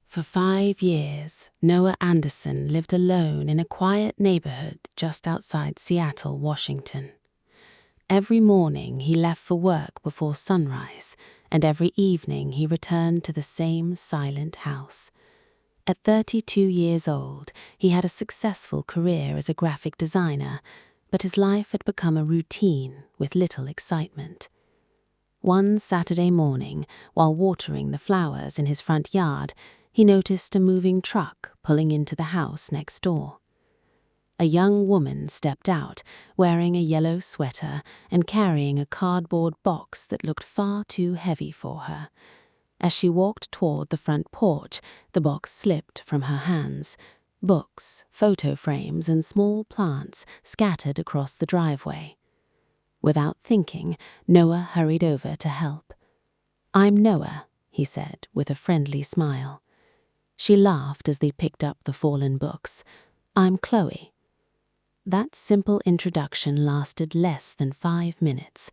For 5 years, Noah Anderson lived alone in a quiet neighborhood just outside Seattle, Washington. Every morning he left for work before sunrise, and every evening he returned to the same silent house. At 32 years old, he had a successful career as a graphic designer, but his life had become a routine with little excitement. One Saturday morning, while watering the flowers in his front yard, he noticed a moving truck pulling into the house next door. A young woman stepped out, wearing a yellow sweater and carrying a cardboard box that looked far too heavy for her. As she walked toward the front porch, the box slipped from her hands. Books, photo frames, and small plants scattered across the driveway. Without thinking, Noah hurried over to help. "I'm Noah," he said with a friendly smile. She laughed as they picked up the fallen books. "I'm Chloe." That simple introduction lasted less than 5 minutes,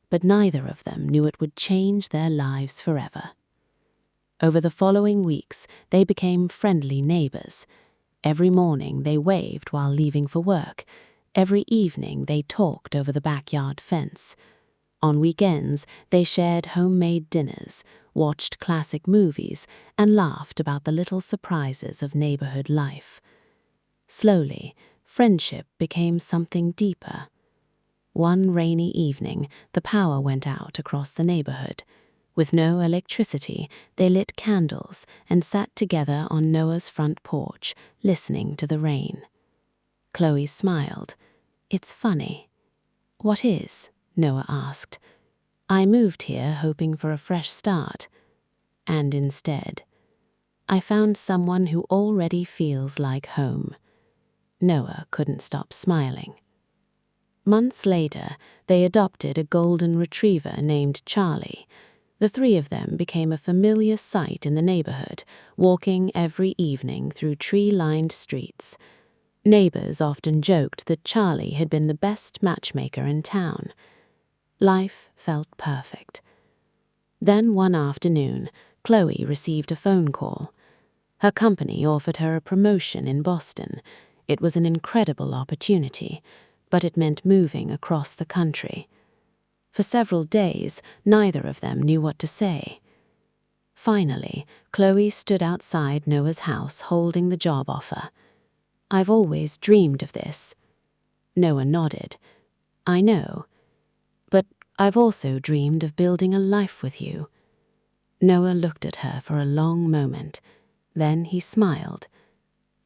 but neither of them knew it would change their lives forever. Over the following weeks, they became friendly neighbors. Every morning they waved while leaving for work. Every evening they talked over the backyard fence. On weekends, they shared homemade dinners, watched classic movies, and laughed about the little surprises of neighborhood life. Slowly, friendship became something deeper. One rainy evening, the power went out across the neighborhood. With no electricity, they lit candles and sat together on Noah's front porch, listening to the rain. Chloe smiled. "It's funny." "What is?" Noah asked. "I moved here hoping for a fresh start. And instead, I found someone who already feels like home." Noah couldn't stop smiling. Months later, they adopted a golden retriever named Charlie. The three of them became a familiar sight in the neighborhood, walking every evening through tree-lined streets. Neighbors often joked that Charlie had been the best matchmaker in town. Life felt perfect. Then one afternoon, Chloe received a phone call. Her company offered her a promotion in Boston. It was an incredible opportunity, but it meant moving across the country. For several days, neither of them knew what to say. Finally, Chloe stood outside Noah's house holding the job offer. "I've always dreamed of this." Noah nodded. "I know. But I've also dreamed of building a life with you." Noah looked at her for a long moment. Then he smiled.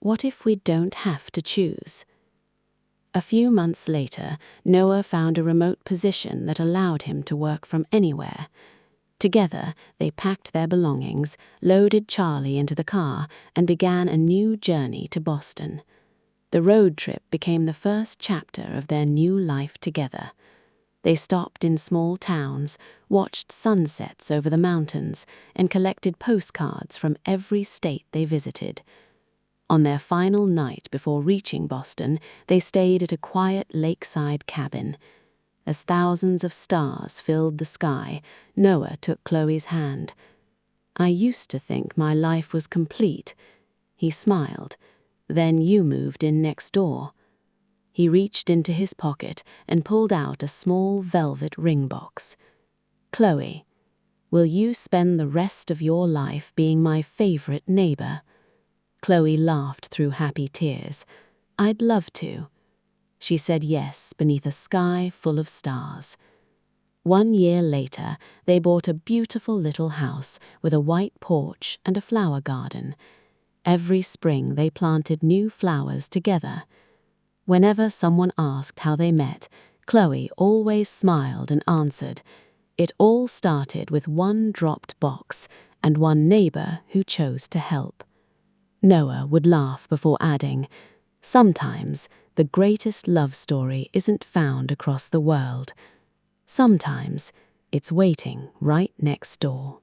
"What if we don't have to choose?" A few months later, Noah found a remote position that allowed him to work from anywhere. Together, they packed their belongings, loaded Charlie into the car, and began a new journey to Boston. The road trip became the first chapter of their new life together. They stopped in small towns, watched sunsets over the mountains, and collected postcards from every state they visited. On their final night before reaching Boston, they stayed at a quiet lakeside cabin. As thousands of stars filled the sky, Noah took Chloe's hand. "I used to think my life was complete." He smiled. "Then you moved in next door." He reached into his pocket and pulled out a small velvet ring box. "Chloe, will you spend the rest of your life being my favorite neighbor?" Chloe laughed through happy tears. "I'd love to." She said yes beneath a sky full of stars. 1 year later, they bought a beautiful little house with a white porch and a flower garden. Every spring they planted new flowers together. Whenever someone asked how they met, Chloe always smiled and answered, "It all started with one dropped box and one neighbor who chose to help." Noah would laugh before adding, "Sometimes the greatest love story isn't found across the world. Sometimes it's waiting right next door."